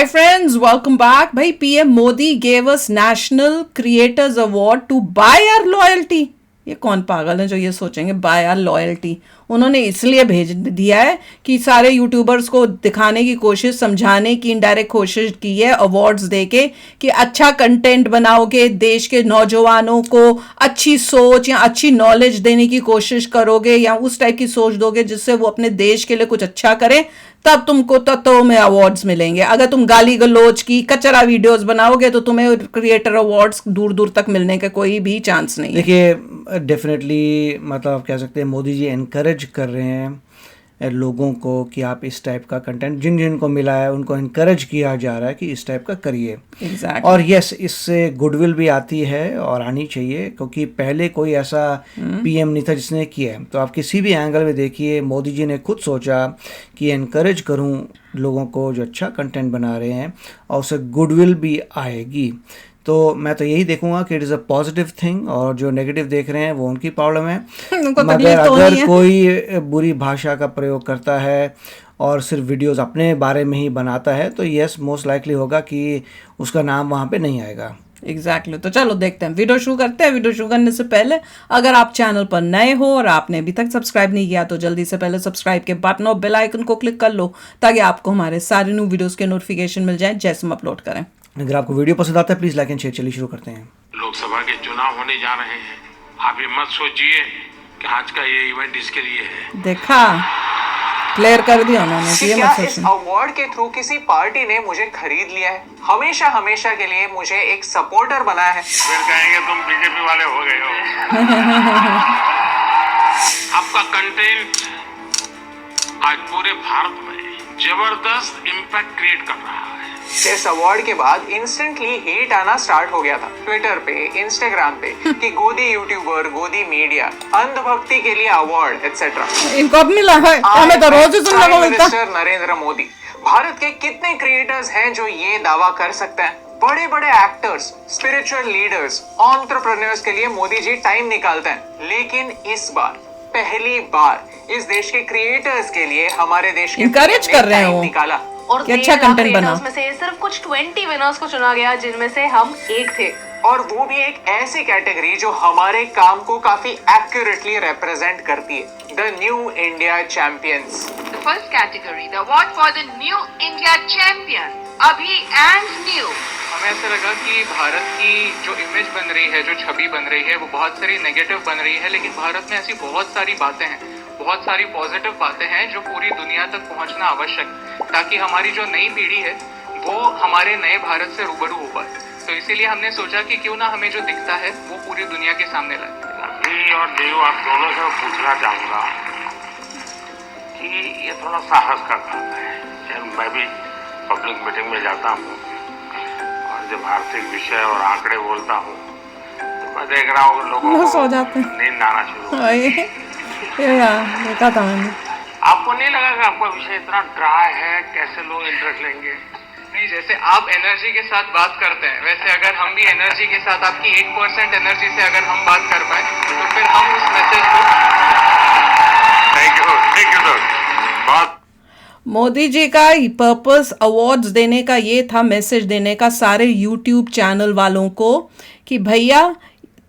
Hi friends, welcome back. भाई PM Modi gave us National Creators Award to buy our loyalty. ये कौन पागल है जो ये सोचेंगे बाय आर लॉयल्टी। उन्होंने इसलिए भेज दिया है कि सारे यूट्यूबर्स को दिखाने की कोशिश, समझाने की इनडायरेक्ट कोशिश की है अवार्ड्स देके कि अच्छा कंटेंट बनाओगे, देश के नौजवानों को अच्छी सोच या अच्छी नॉलेज देने की कोशिश करोगे या उस टाइप की सोच दोगे जिससे वो अपने देश के लिए कुछ अच्छा करें, तब तुमको तत्वों में अवार्ड्स मिलेंगे। अगर तुम गाली गलौज की कचरा वीडियोस बनाओगे तो तुम्हें क्रिएटर अवार्ड्स दूर दूर तक मिलने का कोई भी चांस नहीं है। देखिए डेफिनेटली मतलब आप कह सकते हैं मोदी जी एनकरेज कर रहे हैं लोगों को कि आप इस टाइप का कंटेंट जिन जिनको मिला है उनको इनकरेज किया जा रहा है कि इस टाइप का करिए। Exactly. और यस, इससे गुडविल भी आती है और आनी चाहिए क्योंकि पहले कोई ऐसा पीएम नहीं था जिसने किया है। तो आप किसी भी एंगल में देखिए, मोदी जी ने खुद सोचा कि एनकरेज करूं लोगों को जो अच्छा कंटेंट बना रहे हैं और उससे गुडविल भी आएगी। तो मैं तो यही देखूंगा कि it is a positive thing और जो नेगेटिव देख रहे हैं वो उनकी प्रॉब्लम है। मगर अगर कोई बुरी भाषा का प्रयोग करता है और सिर्फ वीडियोस अपने बारे में ही बनाता है तो यस, मोस्ट लाइकली होगा कि उसका नाम वहाँ पे नहीं आएगा। एग्जैक्टली तो चलो देखते हैं, वीडियो शुरू करते हैं। वीडियो शुरू करने से पहले अगर आप चैनल पर नए हो और आपने अभी तक सब्सक्राइब नहीं किया तो जल्दी से पहले सब्सक्राइब के बटन और बेल आइकन को क्लिक कर लो ताकि आपको हमारे सारे न्यू वीडियोस के नोटिफिकेशन मिल जाए जैसे हम अपलोड करें। अगर आपको वीडियो पसंद आता है प्लीज लाइक एंड शेयर। चलिए शुरू करते हैं। लोकसभा के चुनाव होने जा रहे हैं। आप ये मत सोचिए कि आज का ये इवेंट इसके लिए है। देखा, क्लियर कर दिया उन्होंने। कि क्या इस अवार्ड के थ्रू किसी पार्टी ने मुझे खरीद लिया है, हमेशा हमेशा के लिए मुझे एक सपोर्टर बनाया है? फिर कहेंगे तुम बीजेपी वाले हो गए हो। आपका कंटेंट आज पूरे भारत में जबरदस्त इम्पैक्ट क्रिएट कर रहा है। इस अवार्ड के बाद इंस्टेंटली हेट आना स्टार्ट हो गया था ट्विटर पे, इंस्टाग्राम पे कि गोदी यूट्यूबर, गोदी मीडिया, अंधभक्ति के लिए अवार्ड एक्सेट्रा। इनको अब मिला है, हमें तो रोज सुनने को मिलता। नरेंद्र मोदी, भारत के कितने क्रिएटर्स हैं जो ये दावा कर सकते हैं? बड़े बड़े एक्टर्स, स्पिरिचुअल लीडर्स, एंटरप्रेन्योर्स के लिए मोदी जी टाइम निकालते हैं, लेकिन इस बार पहली बार इस देश के क्रिएटर्स के लिए हमारे देश के इनकरेज कर रहे हो निकाला और कि अच्छा कंटेंट बना। में से सिर्फ कुछ 20 विनर्स को चुना गया जिनमें से हम एक थे, और वो भी एक ऐसी कैटेगरी जो हमारे काम को काफी एक्यूरेटली रिप्रेजेंट करती है, the new India champions. The first category, the award for the New India Champion, अभी and new। हमें ऐसा लगा कि भारत की जो इमेज बन रही है, जो छवि बन रही है, वो बहुत सारी नेगेटिव बन रही है, लेकिन भारत में ऐसी बहुत सारी बातें हैं, बहुत सारी पॉजिटिव बातें हैं जो पूरी दुनिया तक पहुंचना आवश्यक है ताकि हमारी जो नई पीढ़ी है वो हमारे नए भारत से रूबरू हो पाए। तो इसीलिए हमने सोचा कि क्यों ना हमें जो दिखता है वो पूरी दुनिया के सामने लाए। अभी और देव, आप दोनों से पूछना चाहूंगा कि ये थोड़ा साहस का काम है। जब मैं भी पब्लिक मीटिंग में जाता हूँ और जब आर्थिक विषय और आंकड़े बोलता हूँ तो मैं देख रहा हूँ लोगों को नींद आना शुरू। देखा था मैंने। आपको नहीं लगा कि आपका विषय इतना ड्राई है, कैसे लोग इंटरेस्ट लेंगे? नहीं, जैसे आप एनर्जी के साथ बात करते हैं वैसे अगर हम भी एनर्जी के साथ, आपकी 1% एनर्जी से अगर हम बात कर पाए तो फिर हम उस मैसेज को। Thank you sir. बहुत मोदी जी का पर्पस अवार्ड्स देने का ये था, मैसेज देने का सारे यूट्यूब चैनल वालों को कि भैया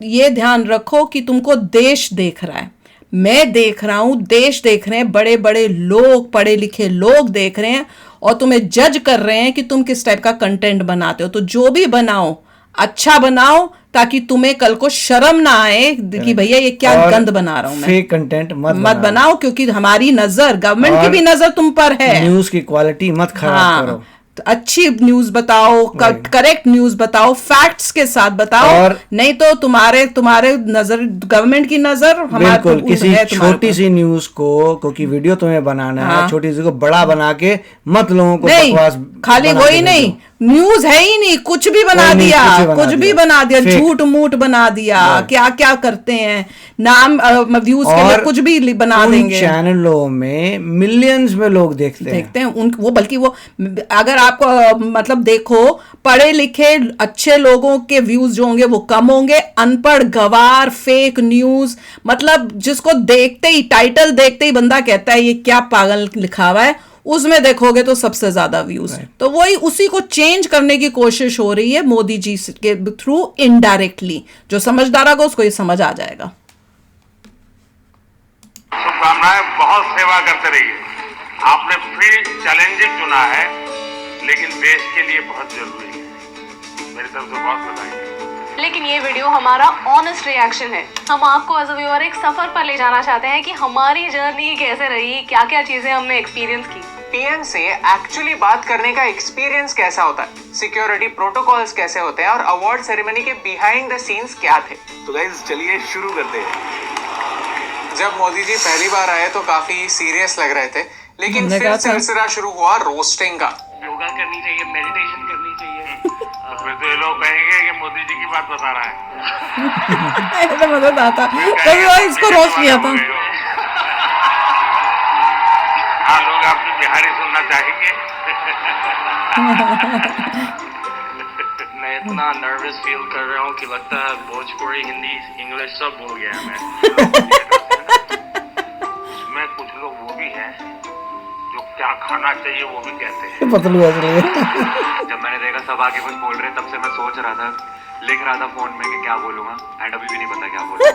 ये ध्यान रखो कि तुमको देश देख रहा है, मैं देख रहा हूं, देश देख रहे हैं, बड़े बड़े लोग, पढ़े लिखे लोग देख रहे हैं और तुम्हें जज कर रहे हैं कि तुम किस टाइप का कंटेंट बनाते हो। तो जो भी बनाओ अच्छा बनाओ ताकि तुम्हें कल को शर्म ना आए कि भैया ये क्या गंद बना रहा हूं मैं। फेक कंटेंट मत बनाओ क्योंकि हमारी नजर, गवर्नमेंट की भी नजर तुम पर है। न्यूज की क्वालिटी मत खराब करो। तो अच्छी न्यूज बताओ, करेक्ट न्यूज बताओ, फैक्ट्स के साथ बताओ, और नहीं तो तुम्हारे नजर, गवर्नमेंट की नजर बिल्कुल किसी छोटी सी न्यूज को, क्योंकि वीडियो तुम्हें बनाना है, छोटी सी को बड़ा बना के मत लोगों को बकवास। खाली वही नहीं, न्यूज है ही नहीं, कुछ भी बना दिया, कुछ भी बना दिया, झूठ मूठ बना दिया, क्या क्या करते हैं, नाम व्यूज के लिए कुछ भी बना देंगे। चैनलों में मिलियंस में लोग देखते हैं वो, बल्कि वो अगर आपको मतलब देखो, पढ़े लिखे अच्छे लोगों के व्यूज जो होंगे वो कम होंगे, अनपढ़ गवार फेक न्यूज, मतलब जिसको देखते ही, टाइटल देखते ही बंदा कहता है ये क्या पागल लिखा हुआ है, उसमें देखोगे तो सबसे ज्यादा व्यूज। तो वही उसी को चेंज करने की कोशिश हो रही है मोदी जी के थ्रू इनडायरेक्टली। जो समझदार होगा उसको ये समझ आ जाएगा। शुभकामनाएं, बहुत सेवा करते रहिए। आपने फील्ड चैलेंजिंग चुना है, लेकिन देश के लिए बहुत जरूरी है। मेरी तरफ से बहुत बधाई। लेकिन ये वीडियो हमारा ऑनेस्ट रिएक्शन है। हम आपको एज अ व्यूअर एक सफर पर ले जाना चाहते हैं कि हमारी जर्नी कैसे रही, क्या क्या चीजें हमने एक्सपीरियंस की। पीएम से एक्चुअली बात करने का एक्सपीरियंस कैसा होता है, सिक्योरिटी प्रोटोकॉल्स कैसे होते हैं और अवार्ड सेरेमनी के बिहाइंड द सीन्स क्या थे। तो गाइस चलिए शुरू करते हैं। जब मोदी जी पहली बार आए तो काफी सीरियस लग रहे थे, लेकिन हमने फिर कहा था। सिलसिला शुरू हुआ रोस्टिंग का। योगा करनी चाहिए, मेडिटेशन करनी चाहिए। तो फिर तो ये लोग कहेंगे कि मोदी जी की बात बता रहा है। ऐसा मदद आता तभी वो इसको रोस्ट किया था। हाँ, लोग आपकी बिहारी सुनना चाहेंगे। मैं इतना नर्वस फील कर रहा हूँ कि लगता है भोजपुरी, हिंदी, इंग्लिश सब भूल गया मैं। इसमें कुछ लोग वो भी हैं जो क्या खाना चाहिए वो भी कहते हैं। पतलू असली जब मैंने देखा सब आगे कुछ बोल रहे तब से मैं सोच रहा था, लिख रहा था फोन में कि क्या बोलूंगा, एंड अभी भी नहीं पता क्या बोलूंगा।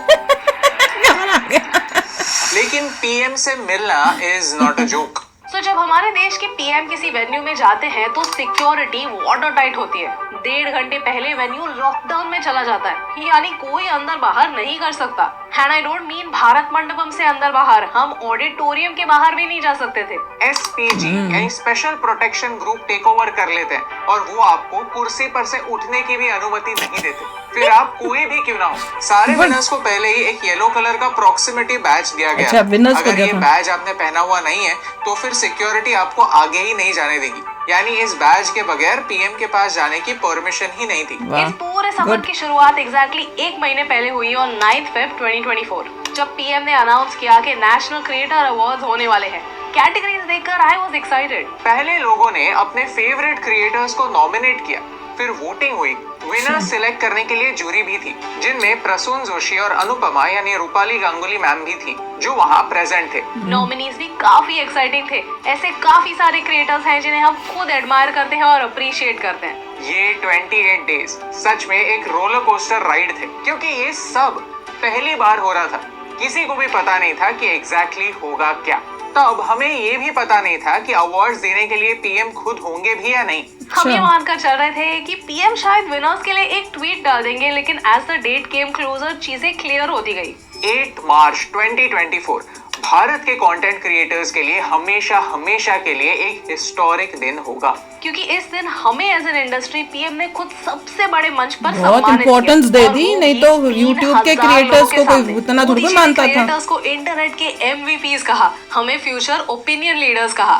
लेकिन पीएम से मिलना इज नॉट अ जोक। तो जब हमारे देश के पीएम किसी वेन्यू में जाते हैं तो सिक्योरिटी वाटर टाइट होती है। 1.5 घंटे पहले वेन्यू लॉकडाउन में चला जाता है, यानी कोई अंदर बाहर नहीं कर सकता। And I don't mean Bharat Mandapam से अंदर बाहर, हम ऑडिटोरियम के बाहर भी नहीं जा सकते थे। एसपीजी यानी special protection group take over कर लेते हैं और वो आपको कुर्सी पर से उठने की भी अनुमति नहीं देते, फिर आप कोई भी क्यों ना हो। सारे विनर्स को पहले ही एक येलो कलर का प्रॉक्सिमिटी बैज दिया गया। अच्छा, winners को अगर दिया ये था। बैज आपने पहना हुआ नहीं है तो फिर सिक्योरिटी आपको आगे ही नहीं जाने देगी, यानी इस बैज के बगैर पीएम के पास जाने की परमिशन ही नहीं थी। वाह, इस पूरे सफर good। की शुरुआत एग्जैक्टली 1 महीने पहले हुई ऑन 9 फेब 2024, जब पीएम ने अनाउंस किया कि नेशनल क्रिएटर अवार्ड्स होने वाले हैं। कैटेगरीज देखकर आई वाज एक्साइटेड। पहले लोगों ने अपने फेवरेट क्रिएटर्स को नॉमिनेट किया, फिर वोटिंग हुई। विनर सिलेक्ट करने के लिए जूरी भी थी, जिनमें प्रसून जोशी और अनुपमा यानी रूपाली गांगुली मैम भी थी, जो वहाँ प्रेजेंट थे। नॉमिनीज भी काफी एक्साइटिंग थे। ऐसे काफी सारे क्रिएटर्स हैं जिन्हें हम खुद एडमायर करते हैं और अप्रिशिएट करते हैं। ये 28 डेज सच में एक रोलर कोस्टर राइड थे, क्योंकि ये सब पहली बार हो रहा था। किसी को भी पता नहीं था कि एग्जैक्टली होगा क्या। तब हमें ये भी पता नहीं था कि अवार्ड्स देने के लिए पीएम खुद होंगे भी या नहीं। हम ये मानकर चल रहे थे कि पीएम शायद विनर्स के लिए एक ट्वीट डाल देंगे, लेकिन as the date came closer चीजें क्लियर होती गई। 8 मार्च 2024 भारत के कंटेंट क्रिएटर्स के लिए हमेशा के लिए एक हिस्टोरिक दिन होगा, क्योंकि इस दिन हमें एज एन इंडस्ट्री पीएम ने खुद सबसे बड़े मंच पर बहुत सम्मानित importance किया। दे और दी, वो नहीं भी तो 3,000 YouTube के लोगों creators को कोई सामने। उतना थोड़ी मोदी जी मानता ने था। creators को इंटरनेट के एमवीपीज कहा, हमें फ्यूचर ओपिनियन लीडर्स कहा।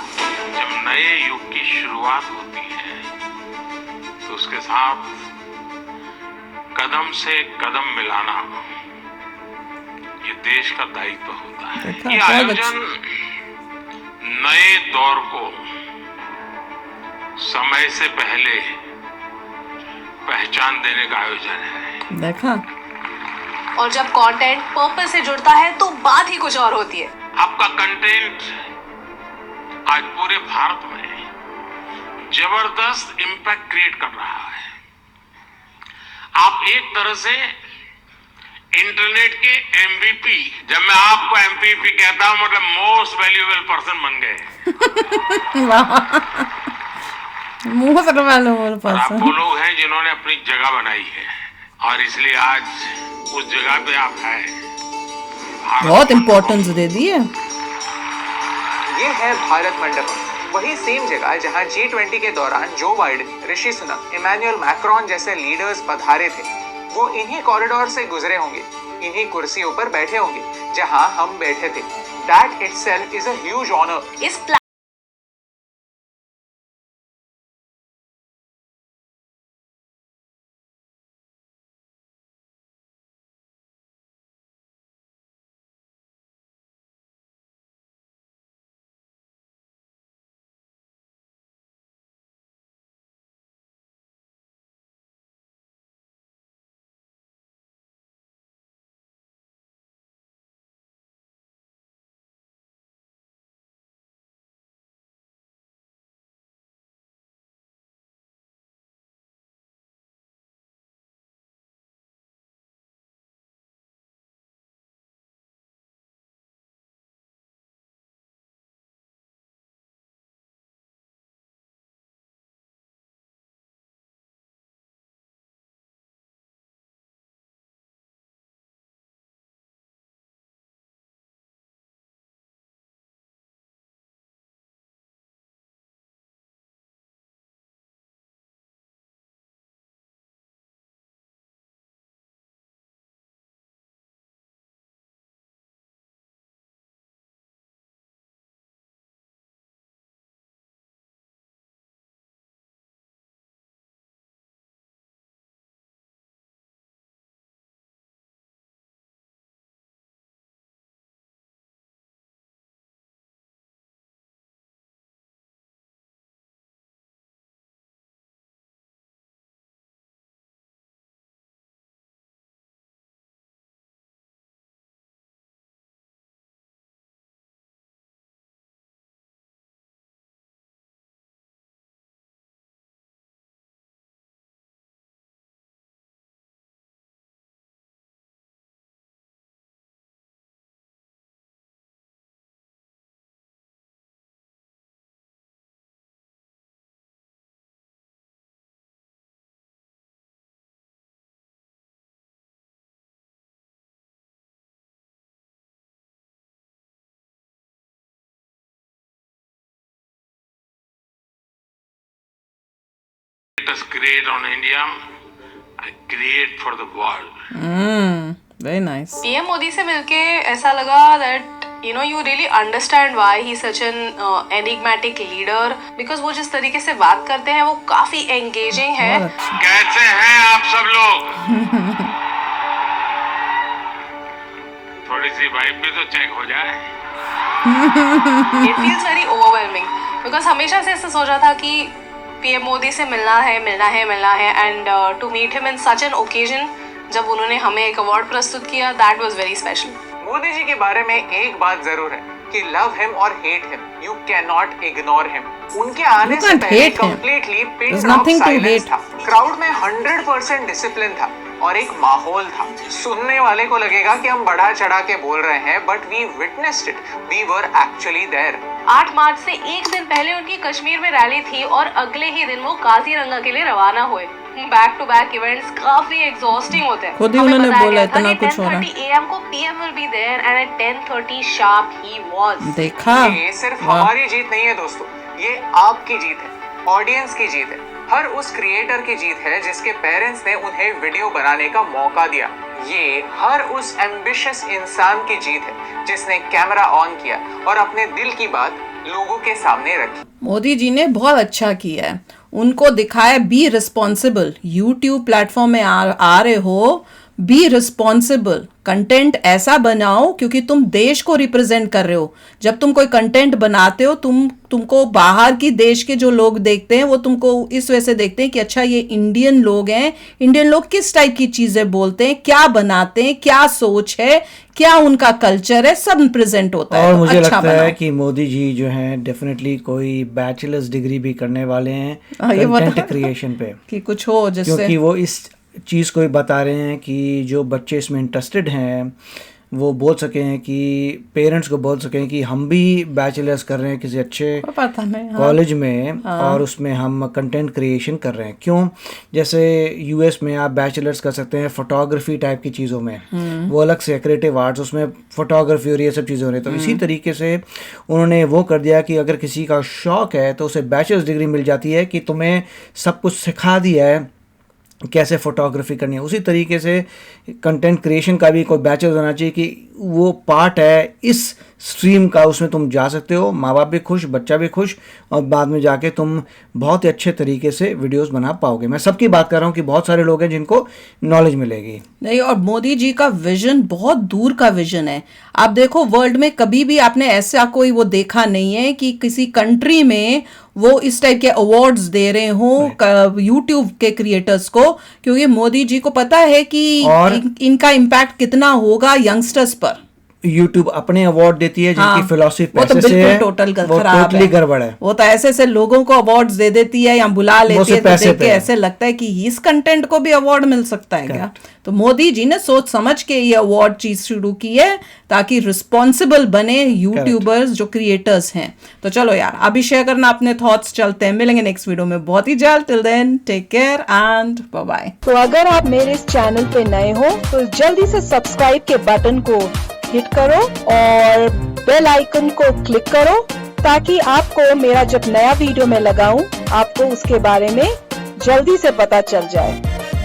जब नए युग की शुरुआत होती है तो उसके साथ कदम से कदम मिलाना ये देश का दायित्व होता है। देखा, ये बहुत आयोजन नए दौर को समय से पहले पहचान देने का आयोजन है। देखा। और जब कंटेंट पर्पस से जुड़ता है तो बात ही कुछ और होती है। आपका कंटेंट आज पूरे भारत में जबरदस्त इम्पैक्ट क्रिएट कर रहा है। आप एक तरह से इंटरनेट के एमवीपी, जब मैं आपको एमवीपी कहता हूं मतलब मोस्ट वैल्यूएबल पर्सन बन गए। मुंह से वालों और आप पर्सन। वो लोग हैं जिन्होंने अपनी जगह बनाई है और इसलिए आज उस जगह पे आप हैं। भारत बहुत मंडपम। इम्पोर्टेंस दे दी है। ये है भारत मंडपम, वही सेम जगह जहां G20 के दौरान Joe Biden, Rishi Sunak, Emmanuel Macron जैसे लीडर्स पधारे थे। वो इन्हीं कॉरिडोर से गुजरे होंगे, इन्हीं कुर्सियों पर बैठे होंगे जहां हम बैठे थे। That itself is a huge honor. इस just create on India, I create for the world. Very nice. PM Modi से मिलके ऐसा लगा that you really understand why he's such an enigmatic leader, because वो जिस तरीके से बात करते हैं वो काफी engaging है। कैसे हैं आप सब लोग? थोड़ी सी वाइब भी तो चेक हो जाए। It feels very overwhelming because हमेशा से ऐसा सोचा था कि पीएम मोदी से मिलना है and to meet him in such an occasion, जब उन्होंने हमें एक अवार्ड प्रस्तुत किया, that was very special। Modi ji के बारे में एक बात जरूर है कि लव हिम और hate him, you can not ignore him. उनके आने से पहले कंप्लीटली पिन ड्रॉप साइलेंस था, क्राउड में 100% डिसिप्लिन था और एक माहौल था। सुनने वाले को लगेगा कि हम बढ़ा चढ़ा के बोल रहे हैं, but we witnessed it, we were actually there. 8 March से एक दिन पहले उनकी कश्मीर में रैली थी और अगले ही दिन वो काजीरंगा के लिए रवाना हुए। बैक टू बैक इवेंट्स काफी एग्जॉस्टिंग होते हैं। खुद ही उन्होंने बोला इतना कुछ हो रहा है। 10:30 AM को PM will be there and at 10:30 sharp ही वाज। देखा, ये सिर्फ हमारी जीत नहीं है दोस्तों, ये आपकी जीत है, ऑडियंस की जीत है, हर उस क्रिएटर की जीत है जिसके पेरेंट्स ने उन्हें वीडियो बनाने का मौका दिया। ये हर उस एम्बिशियस इंसान की जीत है जिसने कैमरा ऑन किया और अपने दिल की बात लोगों के सामने रखी। मोदी जी ने बहुत अच्छा किया है, उनको दिखाया बी रिस्पॉन्सिबल। यूट्यूब प्लेटफॉर्म में आ रहे हो, बी रिस्पॉन्सिबल, कंटेंट ऐसा बनाओ क्योंकि तुम देश को रिप्रेजेंट कर रहे हो। जब तुम कोई कंटेंट बनाते हो, तुमको बाहर की देश के जो लोग देखते हैं वो तुमको इस वजह से देखते हैं कि अच्छा ये इंडियन लोग हैं, इंडियन लोग किस टाइप की चीजें बोलते हैं, क्या बनाते हैं, क्या सोच है, क्या उनका कल्चर है, सब प्रेजेंट होता है। और तो मुझे अच्छा लगता है बनाओ। कि मोदी जी जो हैं डेफिनेटली कोई बैचलर्स डिग्री भी करने वाले हैं ये कंटेंट बता क्रिएशन पे, कि कुछ हो जिससे, क्योंकि वो इस चीज़ को भी बता रहे हैं कि जो बच्चे इसमें इंटरेस्टेड हैं वो बोल सकें कि पेरेंट्स को बोल सकें कि हम भी बैचलर्स कर रहे हैं किसी अच्छे पता नहीं, हाँ। कॉलेज में, और उसमें हम कंटेंट क्रिएशन कर रहे हैं। क्यों? जैसे यूएस में आप बैचलर्स कर सकते हैं फोटोग्राफी टाइप की चीज़ों में, वो अलग से क्रिएटिव आर्ट्स, उसमें फोटोग्राफी और ये सब चीज़ें हो रही। तो इसी तरीके से उन्होंने वो कर दिया कि अगर किसी का शौक है तो उसे बैचलर्स डिग्री मिल जाती है कि तुम्हें सब कुछ सिखा दिया है कैसे फोटोग्राफी करनी है। उसी तरीके से कंटेंट क्रिएशन का भी कोई बैचलर होना चाहिए कि वो पार्ट है इस स्ट्रीम का, उसमें तुम जा सकते हो, माँ बाप भी खुश, बच्चा भी खुश, और बाद में जाके तुम बहुत ही अच्छे तरीके से वीडियोस बना पाओगे। मैं सबकी बात कर रहा हूँ कि बहुत सारे लोग हैं जिनको नॉलेज मिलेगी। नहीं, और मोदी जी का विजन बहुत दूर का विजन है। आप देखो, वर्ल्ड में कभी भी आपने ऐसा कोई वो देखा नहीं है कि किसी कंट्री में वो इस टाइप के अवार्ड्स दे रहे हों यूट्यूब के क्रिएटर्स को, क्योंकि मोदी जी को पता है कि इनका इम्पैक्ट कितना होगा यंगस्टर्स पर। यूट्यूब अपने अवार्ड देती है जिनकी फिलॉसफी वो तो पैसे से है, टोटल वो टोटली गड़बड़ है। वो तो ऐसे ऐसे लोगों को अवार्ड्स दे देती है या बुला लेती है, तो देख के ऐसे लगता है कि इस कंटेंट को भी अवार्ड मिल सकता है क्या। तो मोदी जी ने सोच समझ के ये अवार्ड चीज शुरू की है ताकि रिस्पॉन्सिबल बने यूट्यूबर्स जो क्रिएटर्स हैं। तो चलो यार, अभी शेयर करना अपने थॉट्स, चलते हैं, मिलेंगे नेक्स्ट वीडियो में बहुत ही जल्द। Till then take care and bye bye. तो अगर आप मेरे इस चैनल पे नए हो तो जल्दी से सब्सक्राइब के बटन को हिट करो और बेल आइकन को क्लिक करो ताकि आपको मेरा जब नया वीडियो मैं लगाऊं आपको उसके बारे में जल्दी से पता चल जाए।